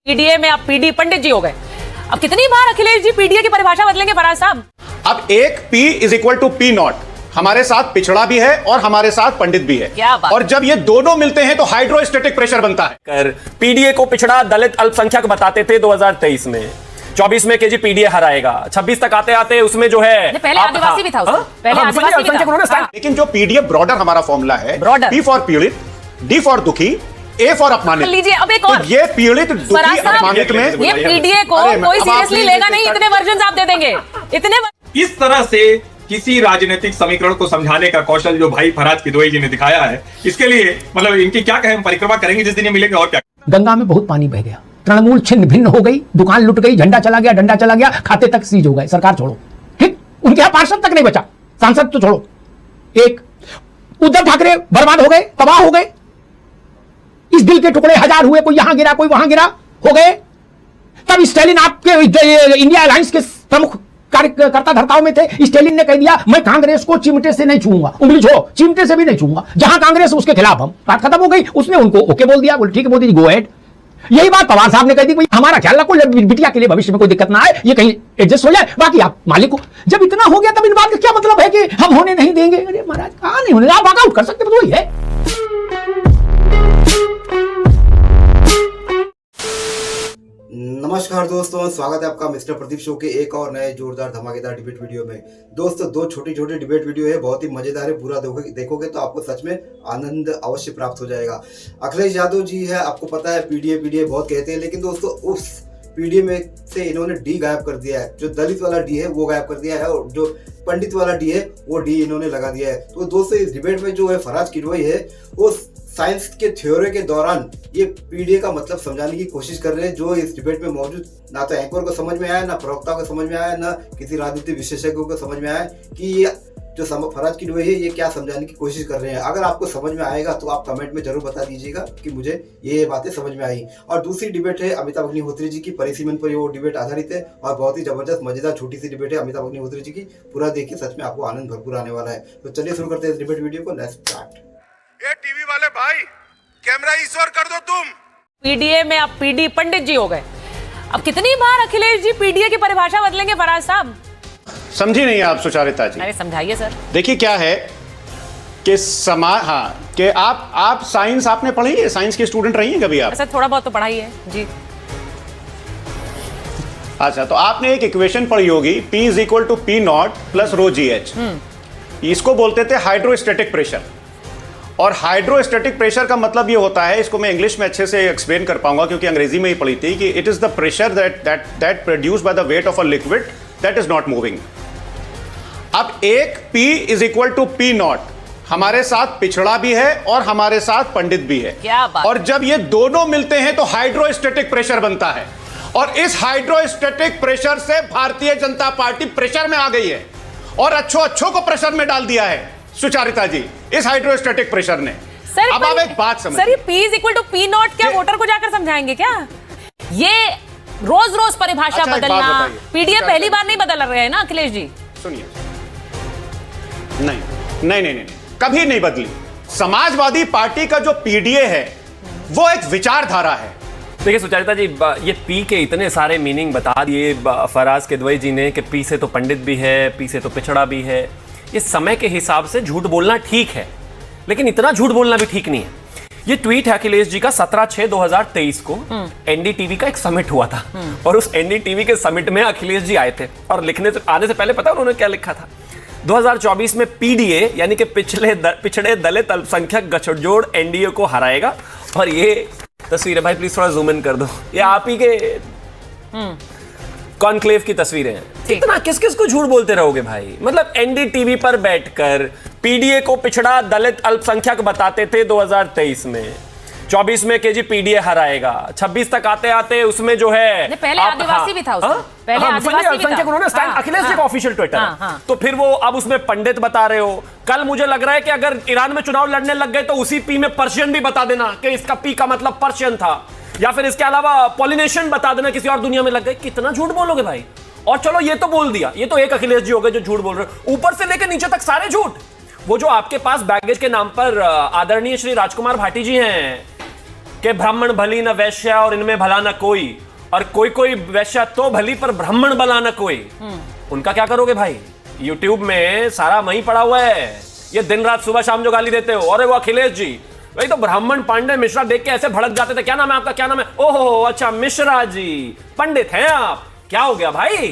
PDA में आप PD पंडित जी हो गए। अब कितनी बार अखिलेश जी पीडीए की परिभाषा बदलेंगे फराज साहब? अब एक P is equal to P naught, हमारे साथ पिछड़ा भी है और हमारे साथ पंडित भी है। क्या बात। और जब ये दोनों मिलते हैं तो हाइड्रोस्टेटिक प्रेशर बनता है। कर पीडीए को पिछड़ा दलित अल्पसंख्यक बताते थे 2023 में। 24 में केजी पीडीए हराएगा, 26 तक आते आते उसमें जो है पहले आदिवासी भी था उसमें। पहले आदिवासी भी था। लेकिन जो पीडीएफ ब्रॉडर हमारा फॉर्मूला है, ब्रॉडर। P फॉर पीड़ित, D फॉर दुखी, A फॉर अपमानित। लीजिए अब एक और। तो ये पीड़ित दुखी अपमानित में ये पीडीए को कोई सीरियसली लेगा नहीं, इतने वर्जन आप दे देंगे इतने। इस तरह से किसी राजनीतिक समीकरण को समझाने का कौशल जो भाई फराज किदवई जी ने दिखाया है, इसके लिए मतलब इनकी क्या कहें, परिक्रमा करेंगे जिस दिन ये मिलेंगे और क्या। गंगा में बहुत पानी बह गया, तृणमूल छिन्न भिन्न हो गई, दुकान लुट गई, झंडा चला गया, डंडा चला गया, खाते तक सीज हो गए। सरकार छोड़ो, ठीक, उनके यहां पार्षद तक नहीं बचा, सांसद तो छोड़ो। एक उद्धव ठाकरे बर्बाद हो गए, तबाह हो गए। इस दिल के टुकड़े हजार हुए, कोई यहां गिरा कोई वहां गिरा, हो गए। तब स्टालिन आपके इंडिया अलायंस के प्रमुख कार्यकर्ता धर्ताओं में थे। स्टालिन ने कह दिया मैं कांग्रेस को चिमटे से नहीं छूंगा, उंगली छोड़ो, चिमटे से भी नहीं छूंगा, जहां कांग्रेस उसके खिलाफ हम। बात खत्म हो गई। उसने उनको ओके बोल दिया, बोल ठीक है, बोल दी गो एहेड। यही बात पवार साहब ने कह दी, भाई हमारा ख्याल रखो, बिटिया के लिए भविष्य में कोई दिक्कत ना आए, ये कहीं एडजस्ट हो जाए, बाकी आप मालिक हो। जब इतना हो गया तब इन बात का क्या मतलब है कि हम होने नहीं देंगे? अरे महाराज कहां नहीं होने, आप वॉकआउट कर सकते, तो वही है। नमस्कार दोस्तों, स्वागत है आपका मिस्टर प्रदीप शो के एक और नए जोरदार धमाकेदार डिबेट वीडियो में। दोस्तों दो छोटी छोटी डिबेट वीडियो है, बहुत ही मजेदार है। पूरा देखोगे तो आपको सच में आनंद अवश्य प्राप्त हो जाएगा। अखिलेश यादव जी है, आपको पता है पीडीए बहुत कहते हैं, लेकिन दोस्तों उस पीडीए में से इन्होंने डी गायब कर दिया है। जो दलित वाला डी है वो गायब कर दिया है और जो पंडित वाला डी है वो डी इन्होंने लगा दिया है। तो दोस्तों इस डिबेट में जो है फराज किदवई है वो साइंस के थ्योरी के दौरान ये पीडीए का मतलब समझाने की कोशिश कर रहे हैं, जो इस डिबेट में मौजूद ना तो एंकर को समझ में आया, ना प्रवक्ता को समझ में आया, ना किसी राजनीतिक विशेषज्ञों को समझ में आया कि ये जो फराज किदवई है ये क्या समझाने की कोशिश कर रहे हैं। अगर आपको समझ में आएगा तो आप कमेंट में जरूर बता दीजिएगा कि मुझे ये बातें समझ में आई। और दूसरी डिबेट है अमिताभ अग्निहोत्री जी की, परिसीमन पर वो डिबेट आधारित है और बहुत ही जबरदस्त मजेदार छोटी सी डिबेट है अमिताभ अग्निहोत्री जी की। पूरा देखिए, सच में आपको आनंद भरपूर आने वाला है। तो चलिए शुरू करते हैं इस डिबेट वीडियो को। Let's start. ये टीवी वाले भाई कैमरा ईश्वर कर दो तुम। पीडीए में आप पीडी पंडित जी हो गए। अब कितनी बार अखिलेश जी पीडीए की परिभाषा बदलेंगे फराज साहब? समझी नहीं आप सुचारिता जी? अरे समझाइए सर। देखिए क्या है कि कि आप साइंस आपने पढ़ी है, साइंस की स्टूडेंट रही हैं कभी आप? सर थोड़ा बहुत तो पढ़ाई है जी। अच्छा, तो आपने एक इक्वेशन पढ़ी होगी, P is equal to P naught plus rho GH। इसको बोलते थे हाइड्रोस्टेटिक प्रेशर। और हाइड्रोस्टेटिक प्रेशर का मतलब ये होता है, इसको मैं इंग्लिश में अच्छे से एक्सप्लेन कर पाऊंगा क्योंकि अंग्रेजी में ही पढ़ी थी, कि it is the pressure that produced by the weight of a liquid that is not moving. अब एक P is equal to P naught, हमारे साथ पिछड़ा भी है और हमारे साथ पंडित भी है। क्या बात। और जब ये दोनों मिलते हैं तो हाइड्रोस्टेटिक प्रेशर बनता है। और इस हाइड्रोस्टेटिक प्रेशर से भारतीय जनता पार्टी प्रेशर में आ गई है और अच्छों को प्रेशर में डाल दिया है सुचारिता जी, इस हाइड्रोस्टेटिक प्रेशर ने। सर अब आप एक बात समझ, सर ये P is equal to P naught क्या वोटर को जाकर समझाएंगे क्या? ये रोज रोज परिभाषा अच्छा, बदलना, पीडीए पहली बार नहीं बदल रहे हैं ना अखिलेश जी? सुनिए, नहीं, कभी नहीं बदली। समाजवादी पार्टी का जो पीडीए है वो एक विचारधारा है। देखिए सुचारिता जी, ये पी के इतने सारे मीनिंग बता दिए फराज किदवई जी ने कि पी से तो पंडित भी है, पी से तो पिछड़ा भी है। ये समय के हिसाब से झूठ बोलना ठीक है, लेकिन इतना झूठ बोलना भी ठीक नहीं है। ये ट्वीट है अखिलेश जी का 17/6/2023 को एनडीटीवी का एक समिट हुआ था और उस एनडीटीवी के समिट में अखिलेश जी आए थे और आने से पहले पता उन्होंने क्या लिखा था? 2024 में पीडीए यानी कि पिछड़े दलित अल्पसंख्यक गठजोड़ एनडीए को हराएगा। और ये तस्वीर है भाई, प्लीज थोड़ा जूम इन कर दो, ये आप ही के कॉन्क्लेव की तस्वीरें हैं। इतना किस किस को झूठ बोलते रहोगे भाई? मतलब एनडीटीवी पर बैठकर पीडीए को पिछड़ा दलित अल्पसंख्यक बताते थे 2023 में। 24 में केजी पीडीए हराएगा, 26 तक आते आते उसमें जो है पहले आदिवासी भी था उसमें। पहले आदिवासी भी था। उन्होंने अखिलेश जी का ऑफिशियल ट्विटर, तो फिर वो अब उसमें पंडित बता रहे हो। कल मुझे लग रहा है कि अगर ईरान में चुनाव लड़ने लग गए तो उसी पी में पर्शियन भी बता देना कि इसका पी का मतलब पर्शियन था, या फिर इसके अलावा पॉलिनेशियन बता देना, किसी और दुनिया में लग गए। कितना झूठ बोलोगे भाई? और चलो ये तो बोल दिया, ये तो एक अखिलेश जी हो गए जो झूठ बोल रहे हो, ऊपर से लेकर नीचे तक सारे झूठ। वो जो आपके पास बैगेज के नाम पर आदरणीय श्री राजकुमार भाटी जी हैं, कि ब्राह्मण भली न वैश्या और इनमें भला न कोई, और कोई कोई वैश्या तो भली पर ब्राह्मण भला न कोई, उनका क्या करोगे भाई? यूट्यूब में सारा वहीं पड़ा हुआ है, ये दिन रात सुबह शाम जो गाली देते हो। अरे वो अखिलेश जी, वही तो ब्राह्मण पांडे मिश्रा देख के ऐसे भड़क जाते थे। क्या नाम है आपका, क्या नाम है? ओहो अच्छा मिश्रा जी, पंडित हैं आप। क्या हो गया भाई?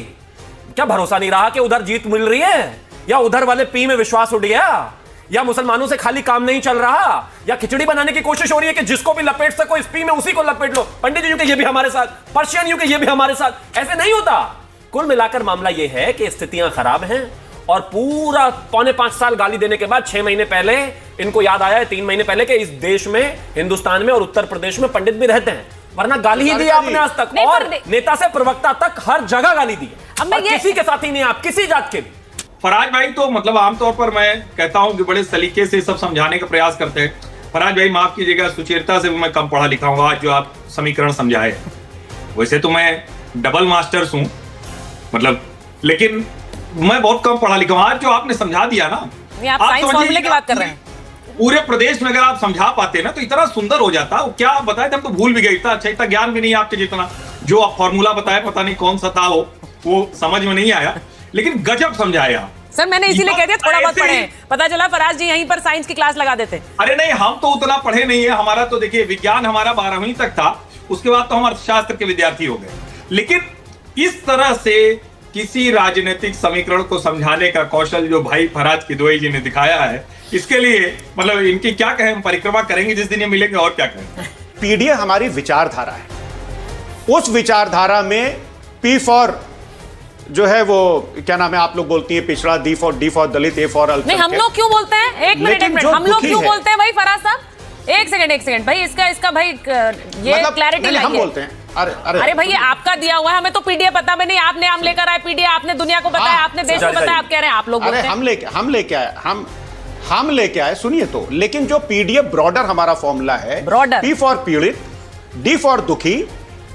क्या भरोसा नहीं रहा कि उधर जीत मिल रही है, या उधर वाले पी में विश्वास उठ गया, या मुसलमानों से खाली काम नहीं चल रहा, या खिचड़ी बनाने की कोशिश हो रही है कि जिसको भी लपेट सको इस पी में उसी को लपेट लो। पंडित जी के ये भी हमारे साथ, पर्शियन के ये भी हमारे साथ, ऐसे नहीं होता। कुल मिलाकर मामला यह है कि स्थितियां खराब हैं, और पूरा 4.25 साल गाली देने के बाद 6 महीने पहले इनको याद आया है, 3 महीने पहले, कि इस देश में, हिंदुस्तान में और उत्तर प्रदेश में पंडित भी रहते हैं, वरना गाली ही दी आपने आज तक, और नेता से प्रवक्ता तक हर जगह गाली दी। अब किसी के साथ ही नहीं, आप किसी जात के भी। फराज भाई तो मतलब आमतौर पर मैं कहता हूं कि बड़े सलीके से सब समझाने का प्रयास करते हैं। फराज भाई माफ कीजिएगा, सुचेरता से मैं कम पढ़ा लिखा हूं। आज जो आप समीकरण समझाए, वैसे तो मैं डबल मास्टर्स हूं मतलब, लेकिन मैं बहुत कम पढ़ा लिखा हूं। आज जो आपने समझा दिया ना, आप साइंस फॉर्मूले की बात कर रहे हैं। पूरे प्रदेश में अगर आप समझा पाते ना तो इतना सुंदर हो जाता। वो क्या बताए थे, हम तो भूल भी गए। इतना अच्छा, इतना ज्ञान भी नहीं आपके जितना। जो आप फॉर्मूला बताए, पता नहीं कौन सा था वो समझ में नहीं आया, लेकिन गजब समझाया सर। मैंने इसीलिए कह दिया थोड़ा बहुत पढ़े, पता चला फराज जी यहीं पर साइंस की क्लास लगा देते। अरे नहीं, हम तो उतना पढ़े नहीं है। हमारा तो देखिए विज्ञान हमारा 12वीं तक था, उसके बाद तो हम अर्थशास्त्र के विद्यार्थी हो गए। लेकिन इस तरह से किसी राजनीतिक समीकरण को समझाने का कौशल जो भाई फराज किदवई जी ने दिखाया है, इसके लिए मतलब इनकी क्या कहें, हम परिक्रमा करेंगे जिस दिन ये मिलेंगे, और क्या कहें। पीडीए हमारी विचारधारा है, उस विचारधारा में पी फॉर जो है वो क्या नाम है, आप लोग बोलती है पिछड़ा, D for Dalit, A for अल्पसंख्यक। नहीं, हम लोग क्यों बोलते हैं? एक मिनट हम लोग क्यों बोलते हैं भाई फराज साहब? एक सेकंड भाई, इसका भाई ये मतलब, क्लैरिटी हम बोलते हैं। अरे भाई, आपका दिया हुआ है, हमें तो पीडीए पता भी नहीं। आपने हम लेकर आए पीडीए, आपने दुनिया को बताया, आपने देश को बताया, आप कह रहे हैं आप लोग बोलते हैं। हम लेके आए, सुनिए तो। लेकिन जो पीडीए ब्रॉडर हमारा फॉर्मूला है, ब्रॉडर, पी फॉर पीड़ित, डी फॉर दुखी,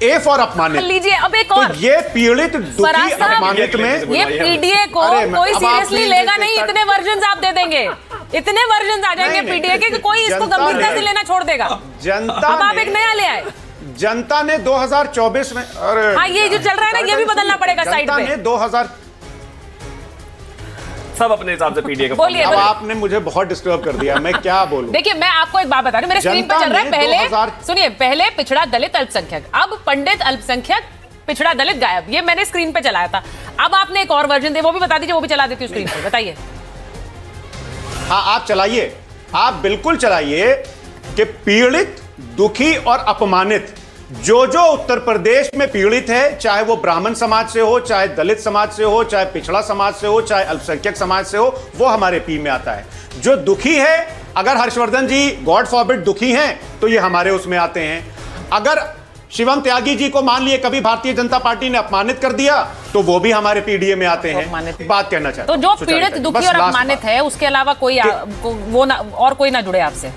ए फॉर अपमानित। लीजिए अब एक और, तो ये पीड़ित, दुखी, अपमानित में ये पीडीए को कोई सीरियसली लेगा नहीं। इतने वर्जन आप दे देंगे, इतने वर्जन आ जाएंगे पीडीए के कि कोई इसको गंभीरता से लेना छोड़ देगा। जनता, अब आप एक नया ले आए। जनता ने 2024 में, अरे हाँ, ये जो चल रहा है ना, ये भी बदलना पड़ेगा साइड पे। जनता ने 2000 सब अपने हिसाब से पीडीए का। बोलिए, अब आपने मुझे बहुत डिस्टर्ब कर दिया, मैं क्या बोलूं। देखिए, मैं आपको एक बात बता रही हूं, मेरे स्क्रीन पर चल रहा है। पहले सुनिए, पहले पिछड़ा, दलित, अल्पसंख्यक, अब पंडित, अल्पसंख्यक, पिछड़ा, दलित गायब। ये मैंने स्क्रीन पे चलाया था। अब आपने एक और वर्जन दिया, वो भी बता दीजिए, वो भी चला देती हूँ स्क्रीन पे। बताइए। हाँ, आप चलाइए, आप बिल्कुल चलाइए कि पीड़ित, दुखी और अपमानित, जो उत्तर प्रदेश में पीड़ित है, चाहे वो ब्राह्मण समाज से हो, चाहे दलित समाज से हो, चाहे पिछड़ा समाज से हो, चाहे अल्पसंख्यक समाज से हो, वो हमारे पी में आता है। जो दुखी है, अगर हर्षवर्धन जी गॉड फॉरबिड दुखी हैं, तो ये हमारे उसमें आते हैं। अगर शिवम त्यागी जी को मान लिए कभी भारतीय जनता पार्टी ने अपमानित कर दिया, तो वो भी हमारे पीडीए में आते हैं। बात कहना चाहते तो जो पीड़ित, दुखी और अपमानित है, उसके अलावा कोई वो ना, और कोई ना जुड़े आपसे।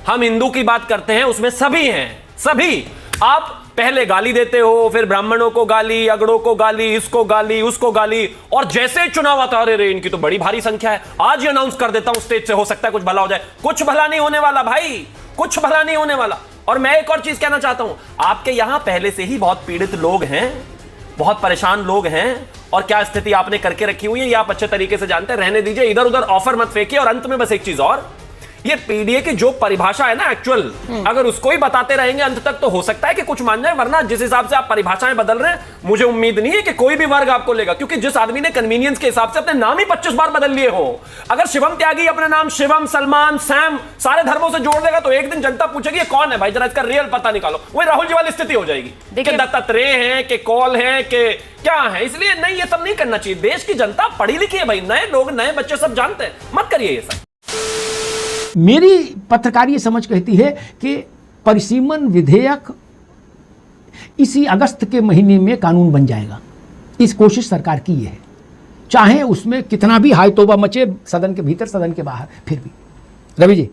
हम हिंदू की बात करते हैं, उसमें सभी हैं, सभी। आप पहले गाली देते हो, फिर ब्राह्मणों को गाली, अगड़ों को गाली, इसको गाली, उसको गाली, और जैसे चुनाव आता है, अरे इनकी तो बड़ी भारी संख्या है, आज ही अनाउंस कर देता हूं स्टेज से, हो सकता है कुछ भला हो जाए। कुछ भला नहीं होने वाला भाई, कुछ भला नहीं होने वाला। और मैं एक और चीज कहना चाहता हूं, आपके यहां पहले से ही बहुत पीड़ित लोग हैं, बहुत परेशान लोग हैं, और क्या स्थिति आपने करके रखी हुई है ये आप अच्छे तरीके से जानते हैं। रहने दीजिए, इधर उधर ऑफर मत फेंकिए। और अंत में बस एक चीज और, ये पीडीए की जो परिभाषा है ना एक्चुअल, अगर उसको ही बताते रहेंगे अंत तक, तो हो सकता है कि कुछ मान जाए, वरना जिस हिसाब से आप परिभाषाएं बदल रहे हैं, मुझे उम्मीद नहीं है कि कोई भी वर्ग आपको लेगा। क्योंकि जिस आदमी ने कन्वीनियंस के हिसाब से अपने नाम ही 25 बार बदल लिए हो, अगर शिवम त्यागी अपने नाम शिवम, सलमान, सैम सारे धर्मों से जोड़ देगा, तो एक दिन जनता पूछेगी ये कौन है भाई, जरा इसका रियल पता निकालो। वही राहुल जी वाली स्थिति हो जाएगी कि दत्तात्रेय है, कि कौल है, कि क्या है। इसलिए नहीं, ये सब नहीं करना चाहिए। देश की जनता पढ़ी लिखी है भाई, नए लोग, नए बच्चे सब जानते हैं, मत करिए ये सब। मेरी पत्रकारीय समझ कहती है कि परिसीमन विधेयक इसी अगस्त के महीने में कानून बन जाएगा। इस कोशिश सरकार की है, चाहे उसमें कितना भी हाय तौबा मचे, सदन के भीतर, सदन के बाहर, फिर भी। रवि जी,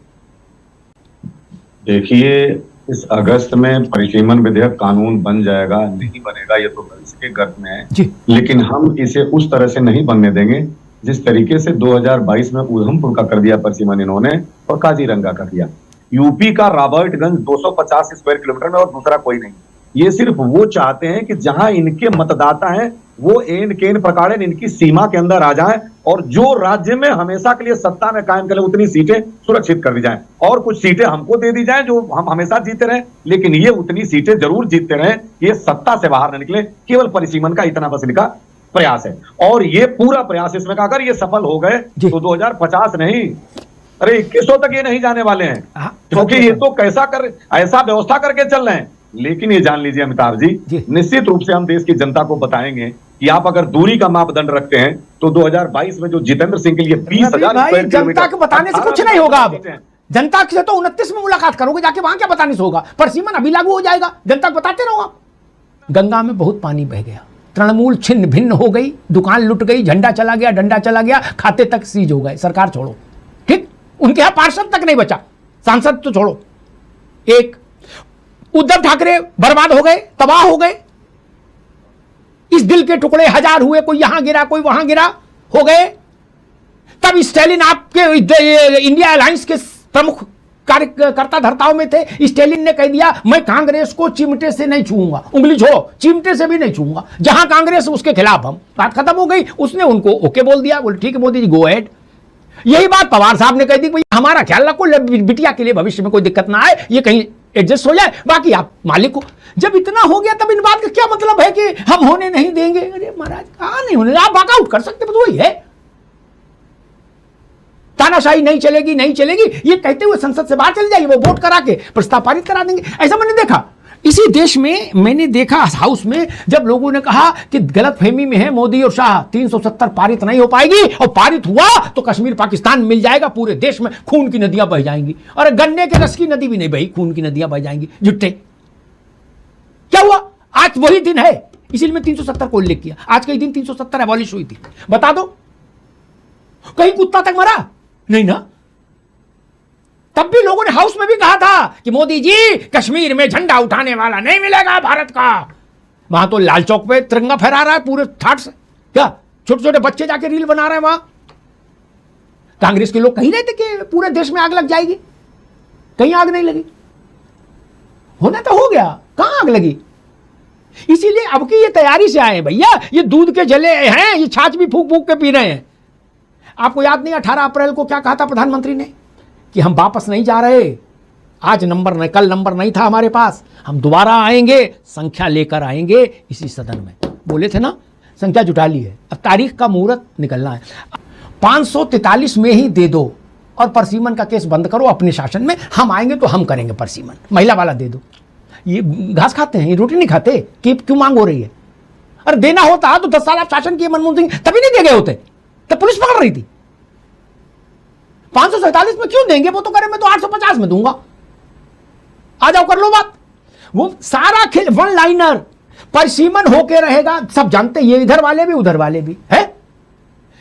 देखिए, इस अगस्त में परिसीमन विधेयक कानून बन जाएगा, नहीं बनेगा ये तो भविष्य के गर्भ में है जी। लेकिन हम इसे उस तरह से नहीं बनने देंगे जिस तरीके से 2022 में उधमपुर का कर दिया परिसीमन इन्होंने, और काजीरंगा कर दिया। यूपी का रॉबर्टगंज 250 स्क्वायर किलोमीटर में और दूसरा कोई नहीं। ये सिर्फ वो चाहते हैं कि जहां इनके मतदाता हैं वो एन केन प्रकार इनकी सीमा के अंदर आ जाएं और जो राज्य में हमेशा के लिए सत्ता में कायम करें उतनी सीटें सुरक्षित कर दी जाएं और कुछ सीटें हमको दे दी जाएं जो हम हमेशा जीते रहें, लेकिन ये उतनी सीटें जरूर जीतते रहें, ये सत्ता से बाहर न निकले। केवल परिसीमन का इतना बस इनका प्रयास है और ये पूरा प्रयास इसमें अगर ये सफल हो गए तो 2050 नहीं, अरे 2100 तक ये नहीं जाने वाले हैं, क्योंकि ये तो ऐसा व्यवस्था करके चल रहे हैं। लेकिन ये जान लीजिए अमिताभ जी, निश्चित रूप से हम देश की जनता को बताएंगे कि आप अगर दूरी का मापदंड रखते हैं तो 2022 में जो जितेंद्र सिंह के लिए 20,000 जनता को बताने से कुछ नहीं होगा। अब जनता से तो 29 में मुलाकात करोगे जाके, वहां क्या बताने से होगा? परसीमन अभी लागू हो जाएगा, जनता को बताते रहो आप। गंगा में बहुत पानी बह गया, तृणमूल छिन्न भिन्न हो गई, दुकान लुट गई, झंडा चला गया, डंडा चला गया, खाते तक सीज हो गए। सरकार छोड़ो, ठीक, उनके यहां पार्षद तक नहीं बचा, सांसद तो छोड़ो। एक उद्धव ठाकरे बर्बाद हो गए, तबाह हो गए, इस दिल के टुकड़े हजार हुए, कोई यहां गिरा कोई वहां गिरा, हो गए। तब स्टालिन आपके इंडिया अलायंस के प्रमुख कार्यकर्ता धर्ताओं में थे। स्टालिन ने कह दिया मैं कांग्रेस को चिमटे से नहीं छूऊंगा, उंगली छोड़ो, चिमटे से भी नहीं छूऊंगा, जहां कांग्रेस उसके खिलाफ हम। बात खत्म हो गई, उसने उनको ओके बोल दिया, बोले ठीक है मोदी जी गो अहेड। यही बात पवार साहब ने कह दी, हमारा ख्याल रखो, बिटिया के लिए भविष्य में कोई दिक्कत ना आए, ये कहीं एडजस्ट हो जाए, बाकी आप मालिक हो। जब इतना हो गया तब इन बात का क्या मतलब है कि हम होने नहीं देंगे? अरे महाराज कहां नहीं होने, आप वॉकआउट कर सकते, बस वही है। तानाशाही नहीं चलेगी, नहीं चलेगी, ये कहते हुए संसद से बाहर चले जाएगी, वो वोट करा के प्रस्ताव पारित करा देंगे। ऐसा मैंने देखा इसी देश में, मैंने देखा हाउस में जब लोगों ने कहा कि गलतफहमी में है मोदी और शाह, 370 पारित नहीं हो पाएगी, और पारित हुआ तो कश्मीर पाकिस्तान मिल जाएगा, पूरे देश में खून की नदियां बह जाएंगी। और गन्ने के रस की नदी भी नहीं बही, खून की नदियां बह जाएंगी। जुट्टे क्या हुआ? आज वही दिन है, इसीलिए मैं 370 को उल्लेख किया। आज का ही दिन 370 एबॉलिश हुई थी। बता दो कहीं कुत्ता तक मरा नहीं ना? तब भी लोगों ने हाउस में भी कहा था कि मोदी जी कश्मीर में झंडा उठाने वाला नहीं मिलेगा भारत का। वहां तो लाल चौक पे तिरंगा फहरा रहा है पूरे ठाट से, क्या छोटे छोटे बच्चे जाके रील बना रहे हैं वहां। कांग्रेस के लोग कह रहे थे कि पूरे देश में आग लग जाएगी, कहीं आग नहीं लगी। होना तो हो गया, कहां आग लगी? इसीलिए अब की ये तैयारी से आए भैया, ये दूध के जले हैं, ये छाछ भी फूक फूक के पी रहे हैं। आपको याद नहीं 18 अप्रैल को क्या कहा था प्रधानमंत्री ने कि हम वापस नहीं जा रहे, आज नंबर नहीं, कल नंबर नहीं था हमारे पास, हम दोबारा आएंगे, संख्या लेकर आएंगे इसी सदन में, बोले थे ना। संख्या जुटा ली है, अब तारीख का मुहूर्त निकलना है। 543 में ही दे दो और परसीमन का केस बंद करो अपने शासन में, हम आएंगे तो हम करेंगे परसीमन, महिला वाला दे दो। ये घास खाते हैं, ये रोटी नहीं खाते, कि क्यों मांग हो रही है? अरे देना होता तो 10 साल आप शासन किए मनमोहन सिंह, तभी नहीं दे गए होते, तब पुलिस पकड़ रही थी। 547 में क्यों देंगे? वो तो करे मैं तो 850 में दूंगा, आ जाओ कर लो बात। वो सारा खेल वन लाइनर, परसीमन होके रहेगा, सब जानते, ये इधर वाले भी उधर वाले भी है।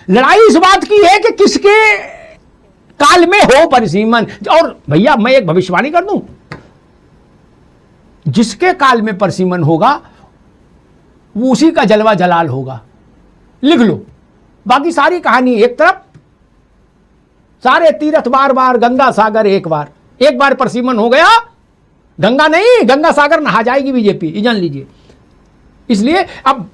लड़ाई इस बात की है कि किसके काल में हो परसीमन। और भैया मैं एक भविष्यवाणी कर दूं, जिसके काल में परसीमन होगा वो उसी का जलवा जलाल होगा, लिख लो। बाकी सारी कहानी एक तरफ, सारे तीर्थ बार बार, गंगा सागर एक बार परसीमन हो गया, गंगा नहीं गंगा सागर नहा जाएगी बीजेपी, ये जान लीजिए। इसलिए अब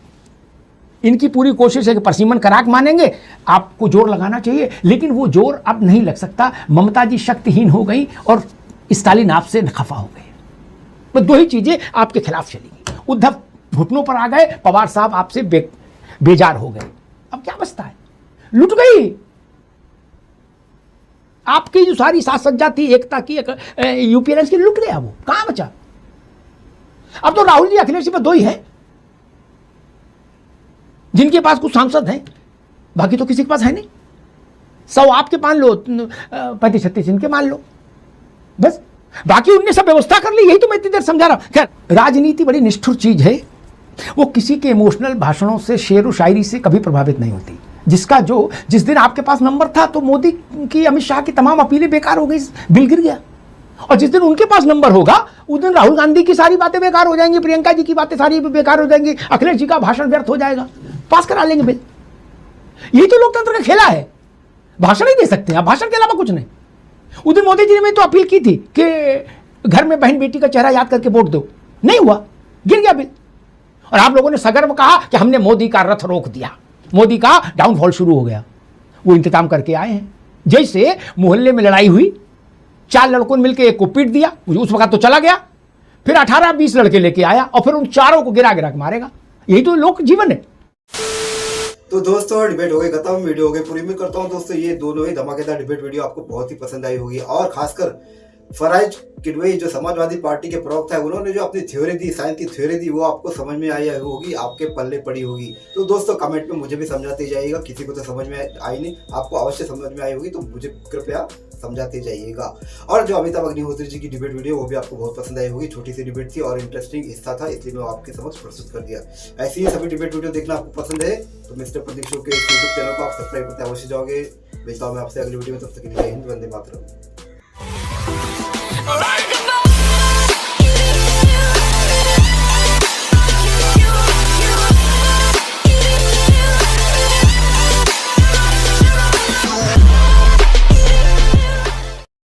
इनकी पूरी कोशिश है कि परसीमन कराक मानेंगे, आपको जोर लगाना चाहिए, लेकिन वो जोर अब नहीं लग सकता। ममता जी शक्तिहीन हो गई और स्टालिन आपसे खफा हो गए, बस दो ही चीजें आपके खिलाफ चलेंगी। उद्धव घुटनों पर आ गए, पवार साहब आपसे बेजार हो गए, अब क्या बचता है? लुट गई आपकी जो सारी साज सज्जा थी, एकता की, यूपी की, लुट गया, वो कहां बचा? अब तो राहुल जी अखिलेश जी पर दो ही है जिनके पास कुछ सांसद हैं, बाकी तो किसी के पास है नहीं। 100 आपके मान लो, 35-36 इनके मान लो, बस बाकी उनने सब व्यवस्था कर ली। यही तो मैं इतनी देर समझा रहा हूं। खैर, राजनीति बड़ी निष्ठुर चीज है, वो किसी के इमोशनल भाषणों से, शेर व शायरी से कभी प्रभावित नहीं होती। जिस दिन आपके पास नंबर था तो मोदी की, अमित शाह की तमाम अपीलें बेकार हो गई, बिल गिर गया। और जिस दिन उनके पास नंबर होगा उस दिन राहुल गांधी की सारी बातें बेकार हो जाएंगी, प्रियंका जी की बातें सारी बेकार हो जाएंगी, अखिलेश जी का भाषण व्यर्थ हो जाएगा, पास करा लेंगे बिल। यही तो लोकतंत्र का खेला है, भाषण ही दे सकते हैं आप, भाषण के अलावा कुछ नहीं। उस दिन मोदी जी ने तो अपील की थी कि घर में बहन बेटी का चेहरा याद करके वोट दो, नहीं हुआ, गिर गया बिल। और आप लोगों ने सगर्व कहा कि हमने मोदी का रथ रोक दिया, मोदी का डाउनफॉल शुरू हो गया। वो इंतजाम करके आए हैं। जैसे मोहल्ले में लड़ाई हुई, 4 लड़कों ने मिलकर एक को पीट दिया, उस वक्त तो चला गया, फिर 18-20 लड़के लेके आया और फिर उन चारों को गिरा गिरा के मारेगा। यही तो लोक जीवन है। तो दोस्तों डिबेट हो गई खत्म, वीडियो हो गई पूरी। मैं करता हूं दोस्तों ये दोनों ही धमाकेदार डिबेट वीडियो आपको बहुत ही पसंद आई होगी, और खासकर फराज किदवई जो समाजवादी पार्टी के प्रवक्ता है, उन्होंने जो अपनी थ्योरी दी, साइंस की थ्योरी दी, वो आपको समझ में आई होगी, आपके पल्ले पड़ी होगी। तो दोस्तों कमेंट में मुझे भी समझाते जाइएगा, किसी को तो समझ में आई नहीं, आपको अवश्य समझ में आई होगी, तो मुझे कृपया समझाते जाइएगा। और जो अमिताभ अग्निहोत्री जी की डिबेट वीडियो वो भी आपको बहुत पसंद आई होगी, छोटी सी डिबेट थी और इंटरेस्टिंग हिस्सा था, इसलिए मैं आपके समक्ष प्रस्तुत कर दिया। ऐसी ही सभी डिबेट वीडियो देखना आपको पसंद है तो मिस्टर प्रदीप शो के यूट्यूब चैनल को आप सब्सक्राइब करते अवश्य जाओगे। मिलता हूं मैं आपसे अगली वीडियो में, तब तक के लिए जय हिंद, वंदे मातरम।